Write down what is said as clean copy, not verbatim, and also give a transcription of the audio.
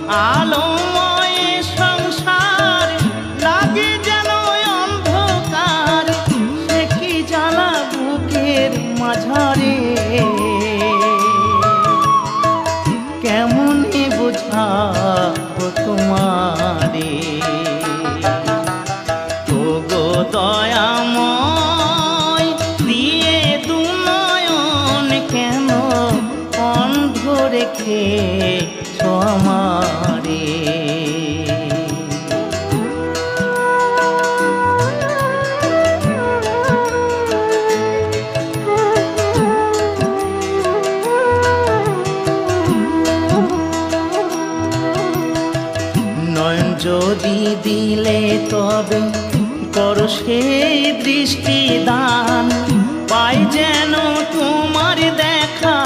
আলোময় সংসার লাগে যেন অন্ধকার, সে কি জ্বালা বুকের মাঝারে, কেমনে বোঝাবো তোমারে। ওগো দয়াময় দিয়ে দু নয়ন কেন অন্ধ রেখেছ আমারে। নয়ন যদি দিলে তবে করো সেই দৃষ্টি দান, পাই যেন তোমার দেখা